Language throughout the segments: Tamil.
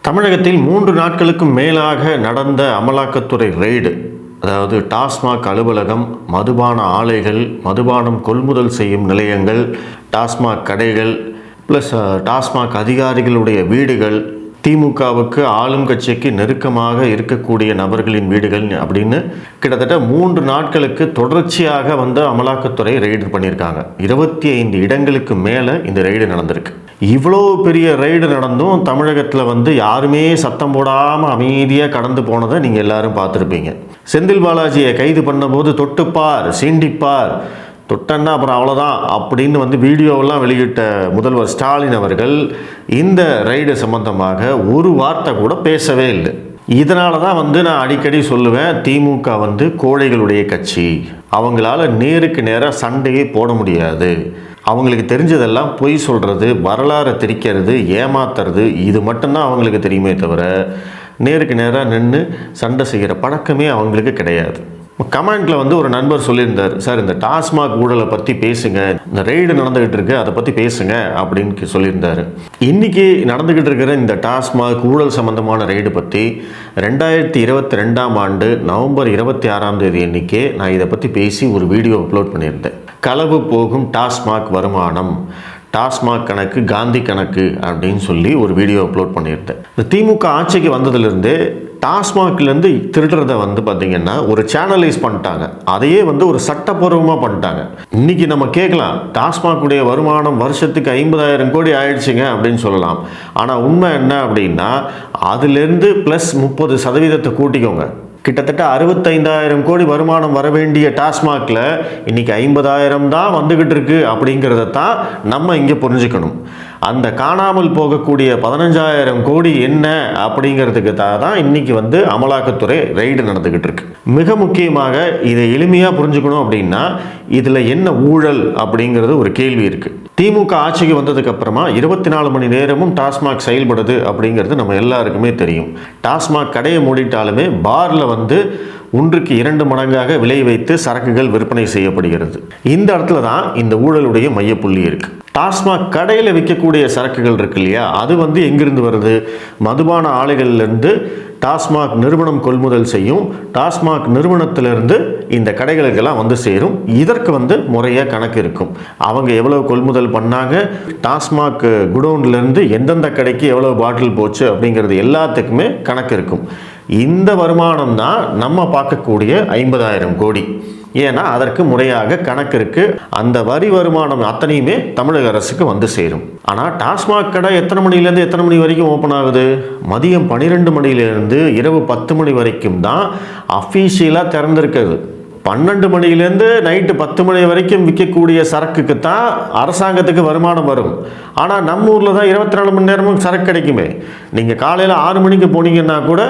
தமிழகத்தில் 3 நாட்களுக்கும் மேலாக நடந்த அமலாக்கத்துறை ரெய்டு, அதாவது டாஸ்மாக் அலுவலகம், மதுபான ஆலைகள், மதுபானம் கொள்முதல் செய்யும் நிலையங்கள், டாஸ்மாக் கடைகள், ப்ளஸ் டாஸ்மாக் அதிகாரிகளுடைய வீடுகள், திமுகவுக்கு ஆளும் கட்சிக்கு நெருக்கமாக இருக்கக்கூடிய நபர்களின் வீடுகள் அப்படின்னு கிட்டத்தட்ட 3 நாட்களுக்கு தொடர்ச்சியாக அமலாக்கத்துறை ரெய்டு பண்ணியிருக்காங்க. 25 இடங்களுக்கு மேலே இந்த ரெய்டு நடந்திருக்கு. இவ்வளோ பெரிய ரெய்டு நடந்தும் தமிழகத்தில் யாருமே சத்தம் போடாமல் அமைதியாக கடந்து போனதை நீங்கள் எல்லாரும் பார்த்துருப்பீங்க. செந்தில் பாலாஜியை கைது பண்ணும்போது தொட்டுப்பார், சீண்டிப்பார், தொட்டன்னா அப்புறம் அவ்வளோதான் அப்படின்னு வீடியோவெல்லாம் வெளியிட்ட முதல்வர் ஸ்டாலின் அவர்கள் இந்த ரெய்டு சம்பந்தமாக ஒரு வார்த்தை கூட பேசவே இல்லை. இதனால தான் நான் அடிக்கடி சொல்லுவேன், திமுக கோழைகளுடைய கட்சி, அவங்களால நேருக்கு நேராக சண்டையே போட முடியாது. அவங்களுக்கு தெரிஞ்சதெல்லாம் பொய் சொல்கிறது, வரலாறை திரிக்கிறது, ஏமாத்துறது, இது மட்டும்தான் அவங்களுக்கு தெரியுமே தவிர நேருக்கு நேராக நின்று சண்டை செய்கிற பழக்கமே அவங்களுக்கு கிடையாது. கமெண்ட்டில் ஒரு நண்பர் சொல்லியிருந்தார், சார் இந்த டாஸ்மாக் ஊழலை பற்றி பேசுங்க, இந்த ரெய்டு நடந்துக்கிட்டு இருக்கு அதை பற்றி பேசுங்க அப்படின்னு சொல்லியிருந்தார். இன்றைக்கி நடந்துக்கிட்டு இருக்கிற இந்த டாஸ்மாக் ஊழல் சம்பந்தமான ரெய்டு பற்றி 2022ஆம் ஆண்டு நவம்பர் 26ஆம் தேதி அன்றைக்கே நான் இதை பற்றி பேசி ஒரு வீடியோ அப்லோட் பண்ணியிருந்தேன். களவு போகும் டாஸ்மாக் வருமானம், டாஸ்மாக் கணக்கு, காந்தி கணக்கு அப்படின்னு சொல்லி ஒரு வீடியோ அப்லோட் பண்ணியிருந்தேன். இந்த திமுக ஆட்சிக்கு வந்ததுலேருந்து டாஸ்மாக்லேருந்து திருடுறதை பார்த்திங்கன்னா ஒரு சேனலைஸ் பண்ணிட்டாங்க. அதையே ஒரு சட்டப்பூர்வமாக பண்ணிட்டாங்க. இன்றைக்கி நம்ம கேட்கலாம், டாஸ்மாக்குடைய வருமானம் வருஷத்துக்கு 50,000 கோடி ஆயிடுச்சுங்க அப்படின்னு சொல்லலாம். ஆனால் உண்மை என்ன அப்படின்னா அதுலேருந்து ப்ளஸ் 30% கூட்டிக்கோங்க. கிட்டத்தட்ட 65,000 கோடி வருமானம் வர வேண்டிய டாஸ்மாகில் இன்றைக்கி 50,000 தான் வந்துக்கிட்டு இருக்கு அப்படிங்கிறத தான் நம்ம இங்கே புரிஞ்சுக்கணும். அந்த காணாமல் போகக்கூடிய 15,000 கோடி என்ன அப்படிங்கிறதுக்கு தான் இன்றைக்கி அமலாக்கத்துறை ரெய்டு நடந்துக்கிட்டு இருக்கு. மிக முக்கியமாக இதை எளிமையாக புரிஞ்சுக்கணும் அப்படின்னா இதில் என்ன ஊழல் அப்படிங்கிறது ஒரு கேள்வி இருக்குது. திமுக ஆட்சிக்கு வந்ததுக்கு அப்புறமா 24 மணி நேரமும் டாஸ்மாக் செயல்படுது அப்படிங்கிறது நம்ம எல்லாருக்குமே தெரியும். டாஸ்மாக் கடையை மூடிட்டாலுமே பாரில் 1க்கு 2 மடங்காக விலை வைத்து சரக்குகள் விற்பனை செய்யப்படுகிறது. இந்த இடத்துல தான் இந்த ஊழலுடைய மையப்புள்ளி இருக்கு. டாஸ்மாக் கடையில் விற்கக்கூடிய சரக்குகள் இருக்கு இல்லையா, அது எங்கிருந்து வருது? மதுபான ஆலைகளிலிருந்து டாஸ்மாக் நிறுவனம் கொள்முதல் செய்யும். டாஸ்மாக் நிறுவனத்திலிருந்து இந்த கடைகளுக்கெல்லாம் சேரும். இதற்கு முறையாக கணக்கு இருக்கும். அவங்க எவ்வளவு கொள்முதல் பண்ணாங்க, டாஸ்மாக் குடோன்லேருந்து எந்தெந்த கடைக்கு எவ்வளவு பாட்டில் போச்சு அப்படிங்கிறது எல்லாத்துக்குமே கணக்கு இருக்கும். இந்த வருமானம் தான் நம்ம பார்க்கக்கூடிய 50,000 கோடி. ஏன்னா அதற்கு முறையாக கணக்கு இருக்கு. அந்த வரி வருமானம் அத்தனையுமே தமிழக அரசுக்கு சேரும். ஆனால் டாஸ்மாக் கடை எத்தனை மணிலேருந்து எத்தனை மணி வரைக்கும் ஓப்பன் ஆகுது? மதியம் 12 மணிலேருந்து இரவு 10 மணி வரைக்கும் தான் அஃபீஷியலாக திறந்திருக்குது. 12 மணிலேருந்து நைட்டு 10 மணி வரைக்கும் விற்கக்கூடிய சரக்குக்கு தான் அரசாங்கத்துக்கு வருமானம் வரும். ஆனால் நம்ம ஊரில் தான் 24 மணி நேரமும் சரக்கு கிடைக்குமே. நீங்கள் காலையில் 6 மணிக்கு போனீங்கன்னா கூட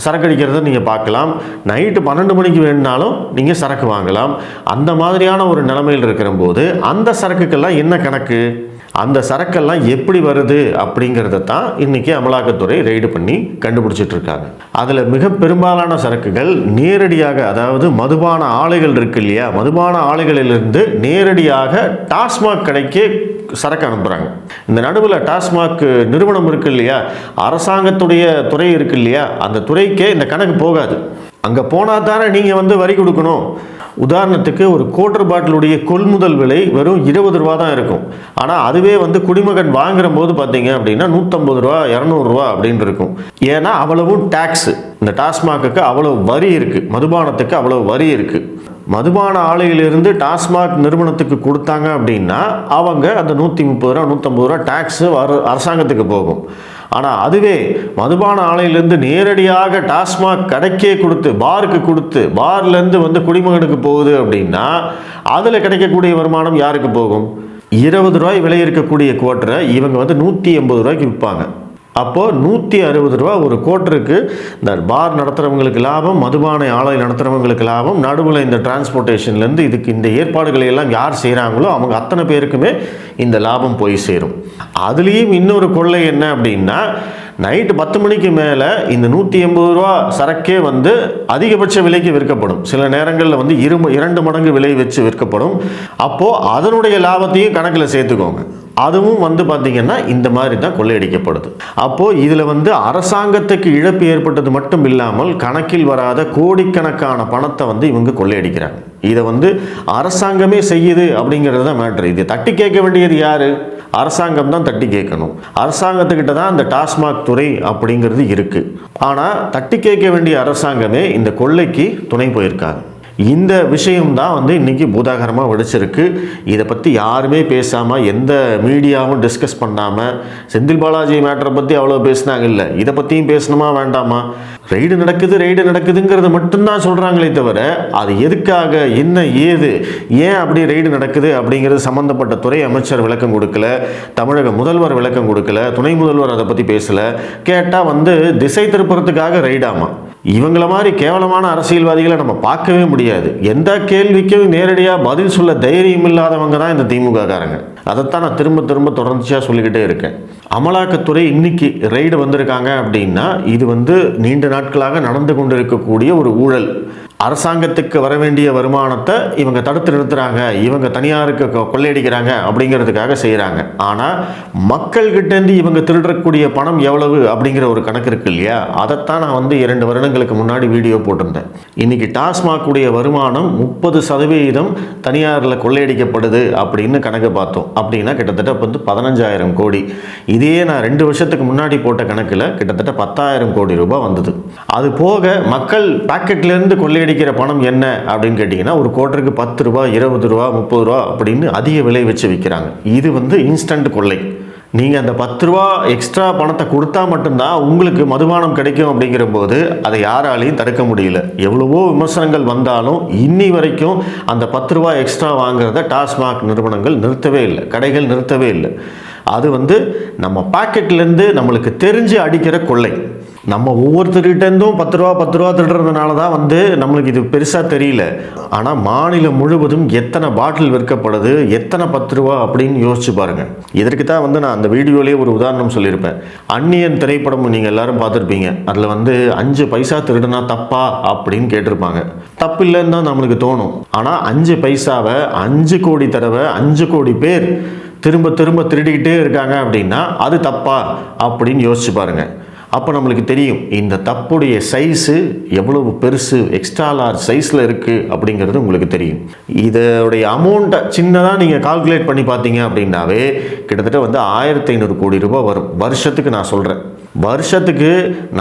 சரக்கு அடிக்கிறத நீங்கள் பார்க்கலாம். நைட்டு 12 மணிக்கு வேணுனாலும் நீங்கள் சரக்கு வாங்கலாம். அந்த மாதிரியான ஒரு நிலைமையில் இருக்கிற போது அந்த சரக்குக்கெல்லாம் என்ன கணக்கு, அந்த சரக்கெல்லாம் எப்படி வருது அப்படிங்கிறத தான் இன்றைக்கி அமலாக்கத்துறை ரெய்டு பண்ணி கண்டுபிடிச்சிட்டு இருக்காங்க. அதில் மிக பெரும்பாலான சரக்குகள் நேரடியாக, அதாவது மதுபான ஆலைகள் இருக்கு இல்லையா, மதுபான ஆலைகளிலிருந்து நேரடியாக டாஸ்மாக் கடைக்கே சரக்கு அனுப்புகிறாங்க. இந்த நடுவில் டாஸ்மாக் நிறுவனம் இருக்கு இல்லையா, அரசாங்கத்துடைய துறை இருக்கு இல்லையா, அந்த துறைக்கே இந்த கணக்கு போகாது. அங்கே போனால் தானே நீங்கள் வரி கொடுக்கணும். உதாரணத்துக்கு ஒரு குவார்டர் பாட்டிலுடைய கொள்முதல் விலை வெறும் 20 ரூபா தான் இருக்கும். ஆனால் அதுவே குடிமகன் வாங்குற போது பார்த்தீங்க அப்படின்னா 150 ரூபா, 200 ரூபா அப்படின்னு இருக்கும். ஏன்னா அவ்வளவும் டேக்ஸு. இந்த டாஸ்மாக்கு அவ்வளவு வரி இருக்குது, மதுபானத்துக்கு அவ்வளவு வரி இருக்குது. மதுபான ஆலையிலிருந்து டாஸ்மாக் நிறுவனத்துக்கு கொடுத்தாங்க அப்படின்னா அவங்க அந்த 130 ரூபா 150 ரூபா டேக்ஸு அரசாங்கத்துக்கு போகும். ஆனால் அதுவே மதுபான ஆலையிலேருந்து நேரடியாக டாஸ்மாக் கடைக்கே கொடுத்து, பாருக்கு கொடுத்து, பார்லேருந்து குடிமகனுக்கு போகுது அப்படின்னா அதில் கிடைக்கக்கூடிய வருமானம் யாருக்கு போகும்? 20 ரூபாய் விலை இருக்கக்கூடிய குவார்ட்டரை இவங்க 180 ரூபாய்க்கு விற்பாங்க. அப்போது 160 ரூபா ஒரு குவார்ட்டருக்கு இந்த பார் நடத்துகிறவங்களுக்கு லாபம், மதுபான ஆலை நடத்துகிறவங்களுக்கு லாபம். நடுவில் இந்த டிரான்ஸ்போர்ட்டேஷன்லேருந்து இதுக்கு இந்த ஏற்பாடுகளை எல்லாம் யார் செய்கிறாங்களோ அவங்க அத்தனை பேருக்குமே இந்த லாபம் போய் சேரும். அதுலேயும் இன்னொரு கொள்ளை என்ன அப்படின்னா, நைட்டு 10 மணிக்கு மேலே இந்த 180 ரூபா சரக்கே அதிகபட்ச விலைக்கு விற்கப்படும். சில நேரங்களில் 2 மடங்கு விலை வச்சு விற்கப்படும். அப்போது அதனுடைய லாபத்தையும் கணக்கில் சேர்த்துக்கோங்க. அதுவும் வந்து பார்த்திங்கன்னா இந்த மாதிரி தான் கொள்ளையடிக்கப்படுது. அப்போது இதில் வந்து அரசாங்கத்துக்கு இழப்பு ஏற்பட்டது மட்டும் இல்லாமல் கணக்கில் வராத கோடிக்கணக்கான பணத்தை வந்து இவங்க கொள்ளையடிக்கிறாங்க. இதை வந்து அரசாங்கமே செய்யுது அப்படிங்கிறது தான் மேட்ரு. இது தட்டி கேட்க வேண்டியது யார்? அரசாங்கம் தான் தட்டி கேட்கணும். அரசாங்கத்துக்கிட்ட தான் அந்த டாஸ்மாக் துறை அப்படிங்கிறது இருக்குது. ஆனால் தட்டி கேட்க வேண்டிய அரசாங்கமே இந்த கொள்ளைக்கு துணை போயிருக்காங்க. இந்த விஷயம்தான் வந்து இன்றைக்கி பூதாகரமாக வெடிச்சிருக்கு. இதை பற்றி யாருமே பேசாமல், எந்த மீடியாவும் டிஸ்கஸ் பண்ணாமல், செந்தில் பாலாஜி மேட்டரை பற்றி அவ்வளோ பேசினாங்க. இல்லை, இதை பற்றியும் பேசணுமா வேண்டாமா? ரைடு நடக்குதுங்கிறது மட்டும்தான் சொல்கிறாங்களே தவிர அது எதுக்காக, என்ன, ஏது, ஏன் அப்படி ரைடு நடக்குது அப்படிங்கிறது சம்மந்தப்பட்ட துறை அமைச்சர் விளக்கம் கொடுக்கல, தமிழக முதல்வர் விளக்கம் கொடுக்கல, துணை முதல்வர் அதை பற்றி பேசலை. கேட்டால் வந்து திசை திருப்புறத்துக்காக ரைடாமா. இவங்கள மாதிரி கேவலமான அரசியல்வாதிகளை நம்ம பார்க்கவே முடியாது. எந்த கேள்விக்கும் நேரடியாக பதில் சொல்ல தைரியம் இல்லாதவங்க தான் இந்த திமுக காரங்க. அதைத்தான் நான் திரும்ப தொடர்ச்சியாக சொல்லிக்கிட்டே இருக்கேன். அமலாக்கத்துறை இன்னைக்கு ரைடு வந்திருக்காங்க அப்படின்னா இது வந்து நீண்ட நாட்களாக நடந்து கொண்டு இருக்கக்கூடிய ஒரு ஊழல். அரசாங்கத்துக்கு வர வேண்டிய வருமானத்தை இவங்க தடுத்து நிறுத்துறாங்க, இவங்க தனியாருக்கு கொள்ளையடிக்கிறாங்க அப்படிங்கிறதுக்காக செய்கிறாங்க. ஆனால் மக்கள்கிட்டேருந்து இவங்க திருடக்கூடிய பணம் எவ்வளவு அப்படிங்கிற ஒரு கணக்கு இருக்கு இல்லையா? அதைத்தான் நான் வந்து 2 வருடங்களுக்கு முன்னாடி வீடியோ போட்டிருந்தேன். இன்னைக்கு டாஸ்மாகுடைய வருமானம் 30% தனியாரில் கொள்ளையடிக்கப்படுது அப்படின்னு கணக்கு பார்த்தோம். அப்படின்னா கிட்டத்தட்ட வந்து 15,000 கோடி. இதே நான் 2 வருஷத்துக்கு முன்னாடி போட்ட கணக்கில் கிட்டத்தட்ட 10,000 கோடி ரூபாய் வந்தது. அது போக மக்கள் பாக்கெட்லேருந்து கொள்ளையடிக்கிற பணம் என்ன அப்படின்னு கேட்டிங்கன்னா ஒரு கோட்டருக்கு 10 ரூபா, 20 ரூபா, 30 ரூபா அப்படின்னு அதிக விலை வச்சு விற்கிறாங்க. இது வந்து இன்ஸ்டன்ட் கொள்ளை. நீங்கள் அந்த 10 ரூபா எக்ஸ்ட்ரா பணத்தை கொடுத்தா மட்டும்தான் உங்களுக்கு மதுபானம் கிடைக்கும். அப்படிங்கிற போது அதை யாராலையும் தடுக்க முடியல. எவ்வளவோ விமர்சனங்கள் வந்தாலும் இன்னி வரைக்கும் அந்த 10 ரூபா எக்ஸ்ட்ரா வாங்குறத டாஸ்மாக் நிறுவனங்கள் நிறுத்தவே இல்லை, கடைகள் நிறுத்தவே இல்லை. அது வந்து நம்ம பாக்கெட்லேருந்து நம்மளுக்கு தெரிஞ்சு அடிக்கிற கொள்ளை. நம்ம ஒவ்வொருத்தருகிட்டேருந்தும் 10 ரூபா திருடுறதுனால தான் வந்து நம்மளுக்கு இது பெருசாக தெரியல. ஆனால் மாநிலம் முழுவதும் எத்தனை பாட்டில் விற்கப்படுது, எத்தனை 10 ரூபா அப்படின்னு யோசிச்சு பாருங்கள். இதற்கு தான் வந்து நான் அந்த வீடியோலேயே ஒரு உதாரணம் சொல்லியிருப்பேன். அந்நியன் திரைப்படம் நீங்கள் எல்லாரும் பார்த்துருப்பீங்க. அதில் வந்து 5 பைசா திருடுனா தப்பா அப்படின்னு கேட்டிருப்பாங்க. தப்பு இல்லைன்னு தான் நம்மளுக்கு தோணும். ஆனால் 5 பைசாவை 5 கோடி தடவை 5 கோடி பேர் திரும்ப திருடிக்கிட்டே இருக்காங்க அப்படின்னா அது தப்பா அப்படின்னு யோசிச்சு பாருங்கள். அப்போ நம்மளுக்கு தெரியும் இந்த தப்புடைய சைஸு எவ்வளவு பெருசு, எக்ஸ்ட்ரா லார்ஜ் சைஸில் இருக்குது அப்படிங்கிறது உங்களுக்கு தெரியும். இதோடைய அமௌண்ட்டை சின்னதாக நீங்கள் கால்குலேட் பண்ணி பார்த்தீங்க அப்படின்னாவே கிட்டத்தட்ட வந்து 1,500 கோடி ரூபாய் வரும் வருஷத்துக்கு. நான் சொல்கிறேன், வருஷத்துக்கு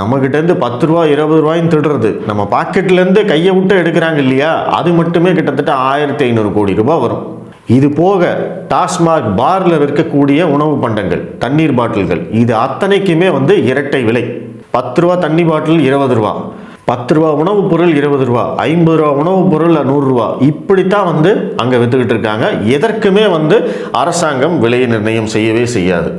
நம்மக்கிட்டேருந்து 10 ரூபா 20 ரூபாயும் திருடுறது, நம்ம பாக்கெட்லேருந்து கையை விட்டு எடுக்கிறாங்க இல்லையா, அது மட்டுமே கிட்டத்தட்ட 1,500 கோடி ரூபாய் வரும். இது போக டாஸ்மாக் பாரில் விற்கக்கூடிய உணவு பண்டங்கள், தண்ணீர் பாட்டில்கள், இது அத்தனைக்குமே வந்து இரட்டை விலை. 10 ரூபா தண்ணி பாட்டில் 20 ரூபா, 10 ரூபா உணவுப் பொருள் 20 ரூபா, 50 ரூபா உணவுப் பொருள் 100 ரூபா, இப்படித்தான் வந்து அங்கே விற்றுக்கிட்டு இருக்காங்க. எதற்குமே வந்து அரசாங்கம் விலை நிர்ணயம் செய்யவே செய்யாது.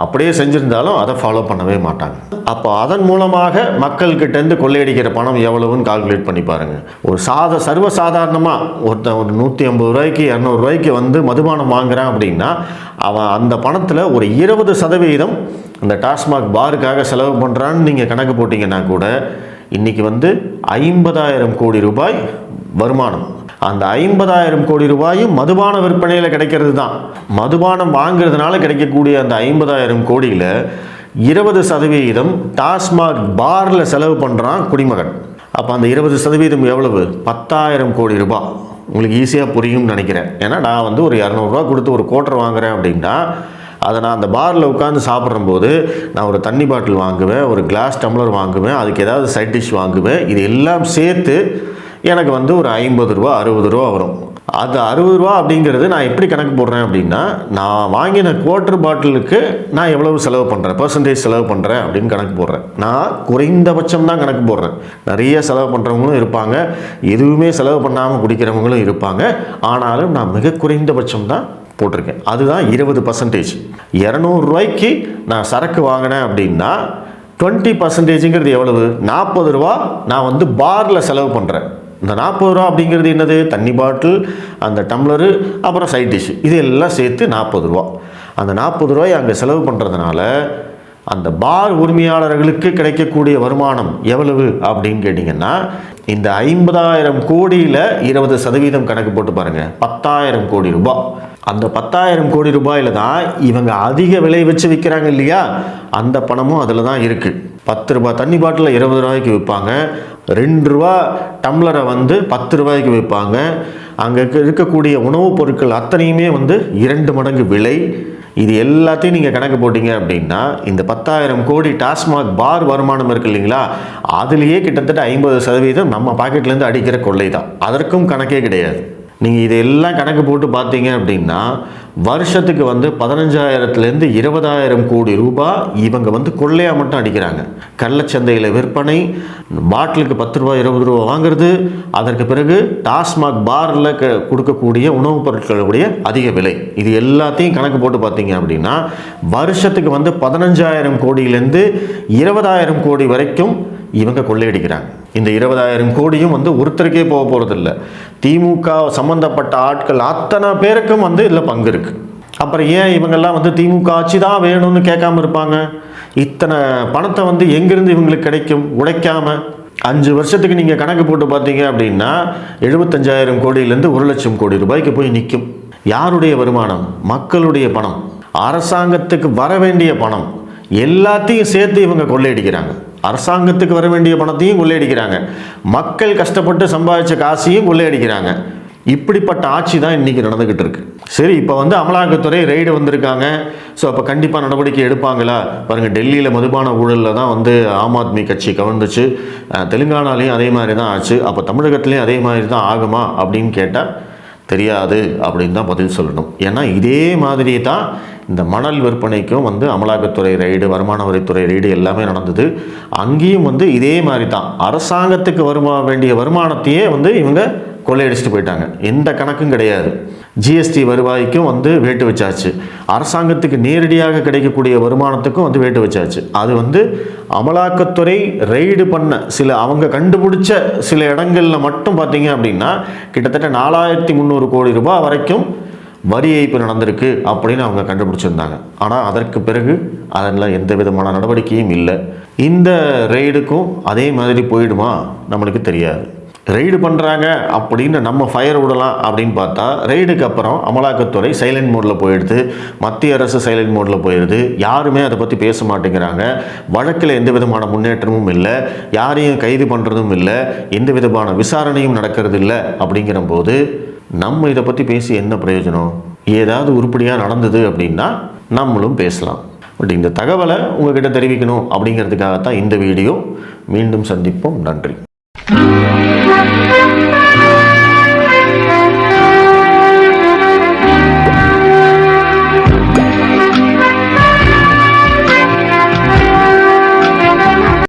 அப்படியே செஞ்சிருந்தாலும் அதை ஃபாலோ பண்ணவே மாட்டாங்க. அப்போ அதன் மூலமாக மக்கள்கிட்டேருந்து கொள்ளையடிக்கிற பணம் எவ்வளவுன்னு கால்குலேட் பண்ணி பாருங்கள். ஒரு சர்வசாதாரணமாக ஒருத்தன் ஒரு 150 ரூபாய்க்கு 200 ரூபாய்க்கு வந்து மதுபானம் வாங்குறான் அப்படின்னா அவன் அந்த பணத்தில் ஒரு 20% அந்த டாஸ்மாக் பாருக்காக செலவு பண்ணுறான்னு நீங்கள் கணக்கு போட்டிங்கன்னா கூட இன்றைக்கி வந்து 50,000 கோடி ரூபாய் வருமானம். அந்த 50,000 கோடி ரூபாயும் மதுபான விற்பனையில் கிடைக்கிறது தான். மதுபானம் வாங்கிறதுனால கிடைக்கக்கூடிய அந்த 50,000 கோடியில் 20% டாஸ்மாக் பாரில் செலவு பண்ணுறான் குடிமகன். அப்போ அந்த 20% எவ்வளவு? 10,000 கோடி ரூபாய். உங்களுக்கு ஈஸியாக புரியும்னு நினைக்கிறேன். ஏன்னா நான் வந்து ஒரு 200 ரூபா கொடுத்து ஒரு கோட்டர் வாங்குகிறேன் அப்படின்னா அதை நான் அந்த பாரில் உட்காந்து சாப்பிட்றம்போது நான் ஒரு தண்ணி பாட்டில் வாங்குவேன், ஒரு கிளாஸ் டம்ளர் வாங்குவேன், அதுக்கு ஏதாவது சைட் டிஷ் வாங்குவேன். இது எல்லாம் சேர்த்து எனக்கு வந்து ஒரு 50 ரூபா 60 ரூபா வரும். அது 60 ரூபா அப்படிங்கிறது நான் எப்படி கணக்கு போடுறேன் அப்படின்னா நான் வாங்கின குவார்ட்டர் பாட்டிலுக்கு நான் எவ்வளவு செலவு பண்ணுறேன், பர்சன்டேஜ் செலவு பண்ணுறேன் அப்படின்னு கணக்கு போடுறேன். நான் குறைந்தபட்சம் தான் கணக்கு போடுறேன். நிறைய செலவு பண்ணுறவங்களும் இருப்பாங்க, எதுவுமே செலவு பண்ணாமல் குடிக்கிறவங்களும் இருப்பாங்க. ஆனாலும் நான் மிக குறைந்தபட்சம் தான் போட்டிருக்கேன். அதுதான் 20%. 200 ரூபாய்க்கு நான் சரக்கு வாங்கினேன் அப்படின்னா 20%ங்கிறது எவ்வளவு? 40 ரூபா நான் வந்து பாரில் செலவு பண்ணுறேன். இந்த 40 ரூபா அப்படிங்கிறது என்னது? தண்ணி பாட்டில், அந்த டம்ளரு, அப்புறம் சைட் டிஷ், இது எல்லாம் சேர்த்து 40 ரூபா. அந்த 40 ரூபாய் அங்கே செலவு பண்ணுறதுனால அந்த பார் உரிமையாளர்களுக்கு கிடைக்கக்கூடிய வருமானம் எவ்வளவு அப்படின்னு கேட்டிங்கன்னா இந்த 50,000 கோடியில் 20% கணக்கு போட்டு பாருங்கள், 10,000 கோடி ரூபாய். அந்த 10,000 கோடி ரூபாயில் தான் இவங்க அதிக விலை வச்சு விற்கிறாங்க இல்லையா, அந்த பணமும் அதில் தான் இருக்குது. 10 ரூபாய் தண்ணி பாட்டில் 20 ரூபாய்க்கு விற்பாங்க, 2 ரூபா டம்ளரை 10 ரூபாய்க்கு விற்பாங்க. அங்கே இருக்கக்கூடிய உணவுப் பொருட்கள் அத்தனையுமே 2 மடங்கு விலை. இது எல்லாத்தையும் நீங்கள் கணக்கு போட்டிங்க அப்படின்னா இந்த 10,000 கோடி டாஸ்மாக் பார் வருமானம் இருக்கு இல்லைங்களா, அதுலேயே கிட்டத்தட்ட 50% நம்ம பாக்கெட்லேருந்து அடிக்கிற கொள்ளை தான். அதற்கும் கணக்கே கிடையாது. நீங்கள் இதெல்லாம் கணக்கு போட்டு பார்த்தீங்க அப்படின்னா வருஷத்துக்கு 15,000லேருந்து 20,000 கோடி ரூபாய் இவங்க கொள்ளையாக மட்டும் அடிக்கிறாங்க. கள்ளச்சந்தையில் விற்பனை, பாட்டிலுக்கு 10 ரூபா 20 ரூபா வாங்குறது, அதற்கு பிறகு டாஸ்மாக் பாரில் கொடுக்கக்கூடிய உணவுப் பொருட்களுடைய அதிக விலை, இது எல்லாத்தையும் கணக்கு போட்டு பார்த்தீங்க அப்படின்னா வருஷத்துக்கு 15,000 கோடியிலேருந்து 20,000 கோடி வரைக்கும் இவங்க கொள்ளையடிக்கிறாங்க. இந்த 20,000 கோடியும் ஒருத்தருக்கே போக போகிறதில்ல. திமுக சம்மந்தப்பட்ட ஆட்கள் அத்தனை பேருக்கும் இதில் பங்கு இருக்குது. அப்புறம் ஏன் இவங்கெல்லாம் திமுக ஆட்சி தான் வேணும்னு கேட்காம இருப்பாங்க? இத்தனை பணத்தை எங்கேருந்து இவங்களுக்கு கிடைக்கும் உடைக்காம? 5 வருஷத்துக்கு நீங்கள் கணக்கு போட்டு பார்த்தீங்க அப்படின்னா 75,000 கோடியிலேருந்து 1,00,000 கோடி ரூபாய்க்கு போய் நிற்கும். யாருடைய வருமானம்? மக்களுடைய பணம், அரசாங்கத்துக்கு வர வேண்டிய பணம் எல்லாத்தையும் சேர்த்து இவங்க கொள்ளையடிக்கிறாங்க. அரசாங்கத்துக்கு வர வேண்டிய பணத்தையும் கொள்ளையடிக்கிறாங்க, மக்கள் கஷ்டப்பட்டு சம்பாதிச்ச காசையும் கொள்ளையடிக்கிறாங்க. இப்படிப்பட்ட ஆட்சி தான் இன்றைக்கி நடந்துக்கிட்டு இருக்கு. சரி, இப்போ அமலாக்கத்துறை ரெய்டு வந்திருக்காங்க. ஸோ அப்போ கண்டிப்பாக நடவடிக்கை எடுப்பாங்களா? பாருங்கள், டெல்லியில் மதுபான ஊழலில் தான் ஆம் ஆத்மி கட்சி கவர்ந்துச்சு, தெலுங்கானாலையும் அதே மாதிரி தான் ஆச்சு. அப்போ தமிழகத்துலேயும் அதே மாதிரி தான் ஆகுமா அப்படின்னு கேட்டால் தெரியாது அப்படின்னு தான் பதில் சொல்லணும். ஏன்னா இதே மாதிரி தான் இந்த மணல் விற்பனைக்கும் அமலாக்கத்துறை ரெய்டு, வருமான வரித்துறை ரெய்டு எல்லாமே நடந்தது. அங்கேயும் இதே மாதிரி தான் அரசாங்கத்துக்கு வேண்டிய வருமானத்தையே இவங்க கொள்ளையடிச்சிட்டு போயிட்டாங்க. எந்த கணக்கும் கிடையாது. ஜிஎஸ்டி வருவாய்க்கும் வேட்டு வச்சாச்சு, அரசாங்கத்துக்கு நேரடியாக கிடைக்கக்கூடிய வருமானத்துக்கும் வேட்டு வச்சாச்சு. அது அமலாக்கத்துறை ரெய்டு பண்ண அவங்க கண்டுபிடிச்ச சில இடங்களில் மட்டும் பார்த்தீங்க அப்படின்னா கிட்டத்தட்ட 4,300 கோடி ரூபாய் வரைக்கும் வரி ஏய்ப்பு நடந்திருக்கு அப்படின்னு அவங்க கண்டுபிடிச்சிருந்தாங்க. ஆனால் அதற்கு பிறகு அதெல்லாம் எந்த விதமான நடவடிக்கையும் இல்லை. இந்த ரெய்டுக்கும் அதே மாதிரி போயிடுமா நம்மளுக்கு தெரியாது. ரெய்டு பண்ணுறாங்க அப்படின்னு நம்ம ஃபயர் விடலாம் அப்படின்னு பார்த்தா ரெய்டுக்கு அப்புறம் அமலாக்கத்துறை சைலண்ட் மோடில் போயிடுது, மத்திய அரசு சைலண்ட் மோடில் போயிடுது. யாருமே அதை பற்றி பேச மாட்டேங்கிறாங்க. வழக்கில் எந்த விதமான முன்னேற்றமும் இல்லை, யாரையும் கைது பண்ணுறதும் இல்லை, எந்த விதமான விசாரணையும் நடக்கிறது இல்லை. அப்படிங்கிற போது நம்ம இதை பற்றி பேசி என்ன பிரயோஜனம்? ஏதாவது உருப்படியாக நடந்தது அப்படின்னா நம்மளும் பேசலாம். பட் இந்த தகவலை உங்ககிட்ட தெரிவிக்கணும் அப்படிங்கிறதுக்காகத்தான் இந்த வீடியோ. மீண்டும் சந்திப்போம். நன்றி.